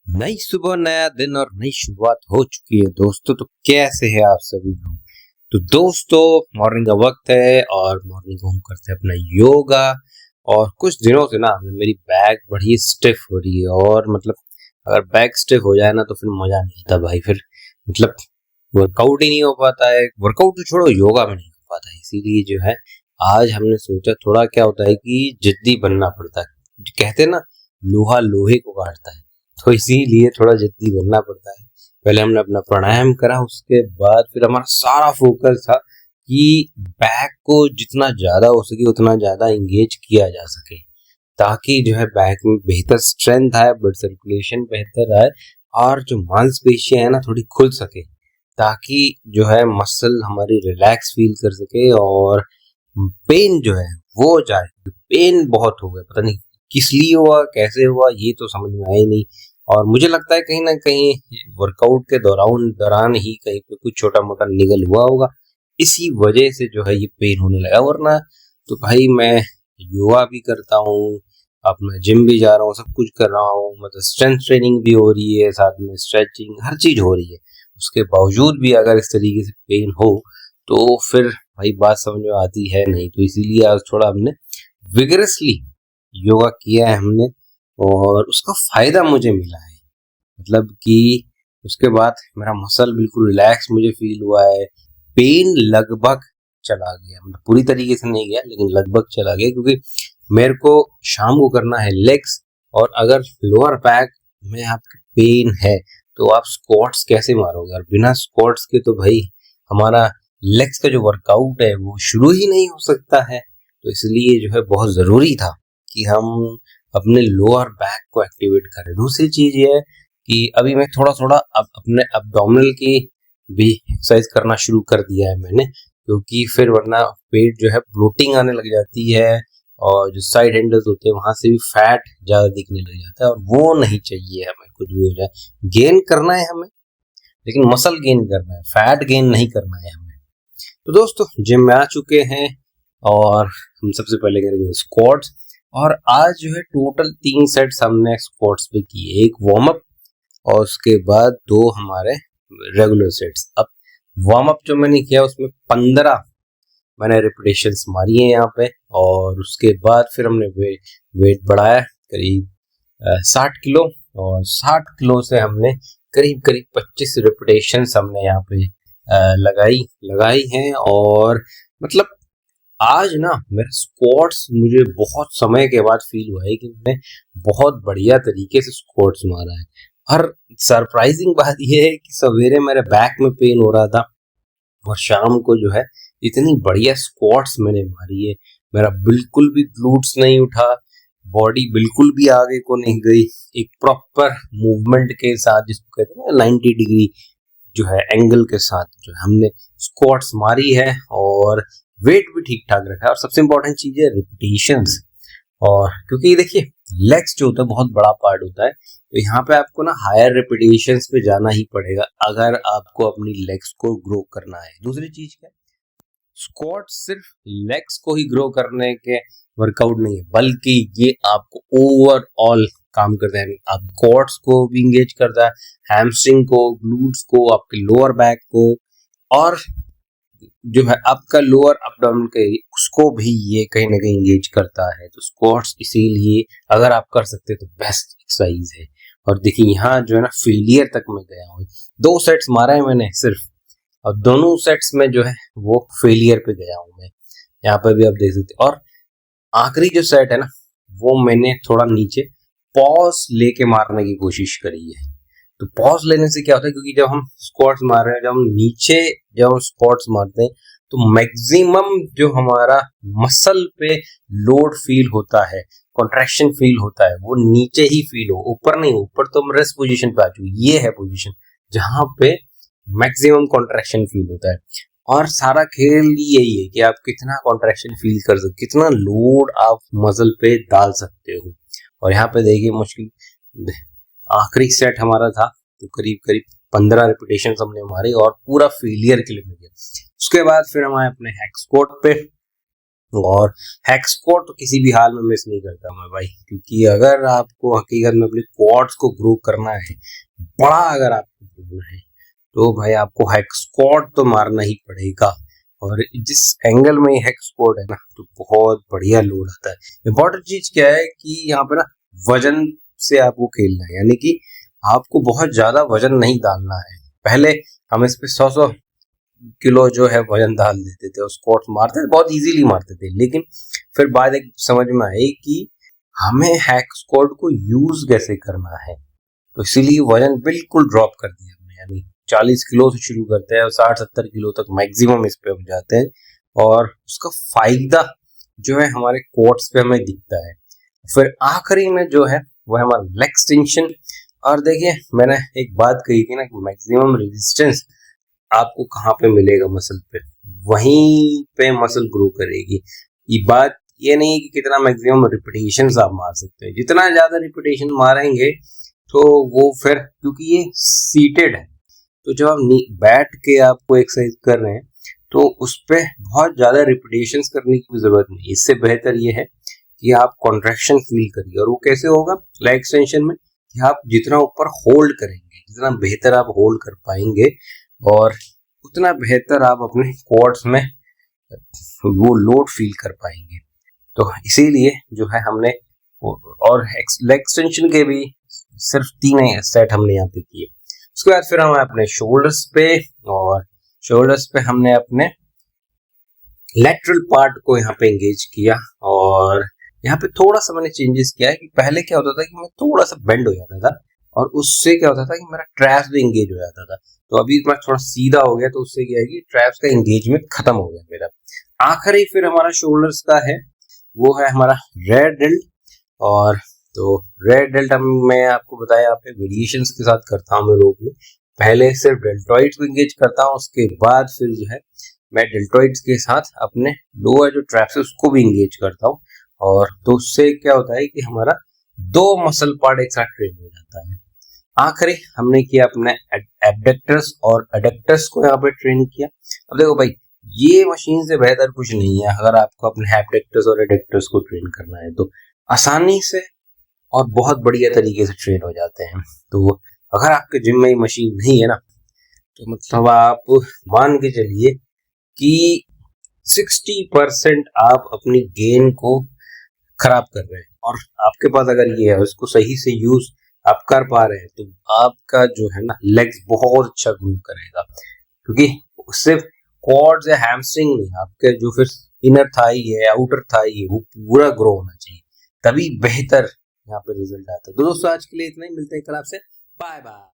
नई सुबह, नया दिन और नई शुरुआत हो चुकी है दोस्तों। तो कैसे हैं आप सभी लोग? तो दोस्तों, मॉर्निंग का वक्त है और मॉर्निंग को हम करते हैं अपना योगा। और कुछ दिनों से ना मेरी बैक बड़ी स्टिफ हो रही है, और मतलब अगर बैक स्टिफ हो जाए ना तो फिर मजा नहीं आता भाई। फिर मतलब वर्कआउट ही नहीं हो पाता है। वर्कआउट तो छोड़ो, योगा में नहीं हो पाता है। इसीलिए जो है आज हमने सोचा, थोड़ा क्या होता है कि जिद्दी बनना पड़ता है। कहते हैं ना, लोहा लोहे को काटता है, तो इसीलिए थोड़ा जिद्दी बनना पड़ता है। पहले हमने अपना प्राणायाम करा, उसके बाद फिर हमारा सारा फोकस था कि बैक को जितना ज्यादा हो सके उतना ज्यादा इंगेज किया जा सके, ताकि जो है बैक में बेहतर स्ट्रेंथ आए, ब्लड सर्कुलेशन बेहतर आए, और जो मांसपेशियां है ना थोड़ी खुल सके, ताकि जो है मसल हमारी रिलैक्स फील कर सके और पेन जो है वो जाए। पेन बहुत हो गया, पता नहीं किस लिए हुआ, कैसे हुआ, ये तो समझ में आया ही नहीं। और मुझे लगता है कहीं ना कहीं वर्कआउट के दौरान दौरान ही कहीं पे कुछ छोटा मोटा निगल हुआ होगा, इसी वजह से जो है ये पेन होने लगा। वरना तो भाई मैं योगा भी करता हूँ, अपना जिम भी जा रहा हूँ, सब कुछ कर रहा हूँ, मतलब स्ट्रेंथ ट्रेनिंग भी हो रही है, साथ में स्ट्रेचिंग, हर चीज हो रही है। उसके बावजूद भी अगर इस तरीके से पेन हो तो फिर भाई बात समझ में आती है नहीं। तो इसीलिए आज थोड़ा हमने विगरसली योगा किया है हमने, और उसका फायदा मुझे मिला है। मतलब कि उसके बाद मेरा मसल बिल्कुल रिलैक्स मुझे फील हुआ है। पेन लगभग चला गया, मतलब पूरी तरीके से नहीं गया लेकिन लगभग चला गया, क्योंकि मेरे को शाम को करना है लेग्स। और अगर लोअर बैक में आपके पेन है तो आप स्क्वाट्स कैसे मारोगे? और बिना स्क्वाट्स के तो भाई हमारा लेग्स का जो वर्कआउट है वो शुरू ही नहीं हो सकता है। तो इसलिए जो है बहुत जरूरी था कि हम अपने लोअर बैक को एक्टिवेट करें। दूसरी चीज ये है कि अभी मैं थोड़ा थोड़ा अब अपने अब्डोमिनल की भी एक्सरसाइज करना शुरू कर दिया है मैंने, क्योंकि फिर वरना पेट जो है ब्लोटिंग आने लग जाती है, और जो साइड हैंडल्स होते हैं वहां से भी फैट ज्यादा दिखने लग जाता है, और वो नहीं चाहिए हमें। कुछ भी हो जाए, गेन करना है हमें, लेकिन मसल गेन करना है, फैट गेन नहीं करना है हमें। तो दोस्तों, जिम में आ चुके हैं और हम सबसे पहले करेंगे स्क्वाट्स। और आज जो है टोटल 3 सेट्स हमने स्क्वाट्स पे किए, एक वार्म अप और उसके बाद 2 हमारे रेगुलर सेट्स। अब वार्म अप जो मैंने किया उसमें 15 मैंने रिपीटेशंस मारी है यहाँ पे, और उसके बाद फिर हमने वेट बढ़ाया करीब 60 किलो, और 60 किलो से हमने करीब करीब 25 रिपीटेशंस हमने यहाँ पे लगाई हैं। और मतलब आज ना मेरा स्क्वाट्स मुझे बहुत समय के बाद फील हुआ है कि मैंने बहुत बढ़िया तरीके से स्क्वाट्स मारा है। और सरप्राइजिंग बात यह है कि सवेरे मेरे बैक में पेन हो रहा था, और शाम को जो है इतनी बढ़िया स्क्वाट्स मैंने मारी है। मेरा बिल्कुल भी ग्लूट्स नहीं उठा, बॉडी बिल्कुल भी आगे को नहीं गई। एक प्रॉपर मूवमेंट के साथ, जिसको कहते हैं ना 90 डिग्री जो है एंगल के साथ जो हमने स्क्वाट्स मारी है, और वेट भी ठीक ठाक रखा है। और सबसे इंपॉर्टेंट चीज है रिपीटेशंस। और क्योंकि देखिए लेग्स जो होता है बहुत बड़ा पार्ट होता है, तो यहाँ पे आपको ना हायर रिपीटेशंस पे जाना ही पड़ेगा अगर आपको अपनी लेग्स को ग्रो करना है। दूसरी चीज क्या, स्क्वाट सिर्फ लेग्स को ही ग्रो करने के वर्कआउट नहीं है, बल्कि ये आपको ओवरऑल काम करता है। आप क्वाड्स को भी इंगेज करता है, हैमस्ट्रिंग को, ग्लूट्स को, आपके लोअर बैक को, और जो है आपका लोअर अब्डोमेन के उसको भी ये कहीं ना कहीं इंगेज करता है। तो स्क्वाट्स इसीलिए अगर आप कर सकते हैं तो बेस्ट एक्सरसाइज है। और देखिए यहाँ जो है ना फेलियर तक मैं गया हूँ, 2 सेट्स मारा है मैंने सिर्फ, और दोनों सेट्स में जो है वो फेलियर पे गया हूँ मैं। यहाँ पर भी आप देख सकते हैं। और आखिरी जो सेट है ना वो मैंने थोड़ा नीचे पॉज लेके मारने की कोशिश करी है। तो पॉज लेने से क्या होता है, क्योंकि जब हम स्क्वाट्स मार रहे हैं, जब हम नीचे जब हम स्क्वाट्स मारते हैं तो मैक्सिमम जो हमारा मसल पे लोड फील होता है, कॉन्ट्रैक्शन फील होता है, वो नीचे ही फील हो, ऊपर नहीं। ऊपर तो हम रेस्ट पोजीशन पे आ चुके, ये है पोजीशन जहां पे मैक्सिमम कॉन्ट्रैक्शन फील होता है। और सारा खेल यही है कि आप कितना कॉन्ट्रैक्शन फील कर सकते, कितना लोड आप मसल पे डाल सकते हो। और यहाँ पे देखिए मुश्किल आखिरी सेट हमारा था, तो करीब करीब 15 रिपीटेशन हमने मारी और पूरा फेलियर के लिए गया। उसके बाद फिर हम आए अपने हैक स्क्वाट पे, और हैक स्क्वाट तो किसी भी हाल में मिस नहीं करता मैं भाई, क्योंकि अगर आपको हकीकत में अपने क्वाड्स को ग्रो करना है, बड़ा अगर आपको करना है, तो भाई आपको हैक स्क्वाट तो मारना ही पड़ेगा। और जिस एंगल में हैक स्क्वाट है ना, तो बहुत बढ़िया लोड आता है। इंपॉर्टेंट चीज क्या है कि यहाँ पे ना वजन से आपको खेलना है, यानी कि आपको बहुत ज्यादा वजन नहीं डालना है। पहले हम इस पे 100 किलो जो है वजन डाल देते थे और स्क्वाट्स मारते थे, बहुत इजीली मारते थे, लेकिन फिर बाद एक समझ में आई कि हमें हैक स्क्वाट को यूज कैसे करना है, तो इसीलिए वजन बिल्कुल ड्रॉप कर दिया हमने, यानी 40 किलो से शुरू करते हैं और 60-70 किलो तक मैक्सिमम इस पे हो जाते हैं, और उसका फायदा जो है हमारे क्वाड्स पे हमें दिखता है। फिर आखिरी में जो है वो है हमारा लेग एक्सटेंशन। और देखिए मैंने एक बात कही थी ना कि मैक्सिमम रेजिस्टेंस आपको कहाँ पे मिलेगा, मसल पे, वहीं पे मसल ग्रो करेगी। ये बात ये नहीं कि कितना मैक्सिमम रिपीटेशन आप मार सकते हैं, जितना ज्यादा रिपीटेशन मारेंगे तो वो फिर, क्योंकि ये सीटेड है, तो जब आप बैठ के आपको एक्सरसाइज कर रहे हैं तो उस पर बहुत ज्यादा रिपीटेशन करने की जरूरत नहीं। इससे बेहतर ये है कि आप कॉन्ट्रैक्शन फील करिए, और वो कैसे होगा लेग एक्सटेंशन में, कि आप जितना ऊपर होल्ड करेंगे, जितना बेहतर आप होल्ड कर पाएंगे, और उतना बेहतर आप अपने क्वाड्स में वो लोड फील कर पाएंगे। तो इसीलिए जो है हमने, और लेग एक्सटेंशन के भी सिर्फ 3 सेट हमने यहाँ पे किए। उसके बाद फिर हम अपने शोल्डर्स पे, और शोल्डर्स पे हमने अपने लेटरल पार्ट को यहाँ पे एंगेज किया। और यहाँ पे थोड़ा सा मैंने चेंजेस किया है कि पहले क्या होता था कि मैं थोड़ा सा बेंड हो जाता था, और उससे क्या होता था कि मेरा ट्रैप्स भी एंगेज हो जाता था। तो अभी मैं थोड़ा सीधा हो गया, तो उससे क्या है कि ट्रैप्स का एंगेजमेंट खत्म हो गया मेरा। आखिरी फिर हमारा शोल्डर्स का है, वो है हमारा रेयर डेल्ट। और तो रेयर डेल्ट मैं आपको बताया, यहाँ पे वेरिएशंस के साथ करता हूँ मैं रोप में। पहले सिर्फ डेल्टॉइड्स को एंगेज करता हूँ, उसके बाद फिर जो है मैं डेल्टॉइड्स के साथ अपने लोअर जो ट्रैप्स है उसको भी एंगेज करता हूँ। और तो उससे क्या होता है कि हमारा 2 मसल पार्ट एक साथ ट्रेन हो जाता है। आखिरी हमने किया अपने एबडक्टर्स और एडक्टर्स को यहाँ पे ट्रेन किया। अब देखो भाई, ये मशीन से बेहतर कुछ नहीं है अगर आपको अपने एबडक्टर्स और एडक्टर्स को ट्रेन करना है, तो आसानी से और बहुत बढ़िया तरीके से ट्रेन हो जाते हैं। तो अगर आपके जिम में ये मशीन नहीं है ना, तो मतलब आप मान के चलिए कि 60% आप अपनी गेन को खराब कर रहे हैं। और आपके पास अगर ये है, उसको सही से यूज आप कर पा रहे हैं, तो आपका जो है ना लेग्स बहुत अच्छा ग्रो करेगा, क्योंकि सिर्फ क्वाड्स या हैमस्ट्रिंग नहीं, आपके जो फिर इनर थाई है, आउटर थाई है, वो पूरा ग्रो होना चाहिए, तभी बेहतर यहाँ पे रिजल्ट आता है। तो दोस्तों आज के लिए इतना ही, मिलते हैं कल आपसे, बाय बाय।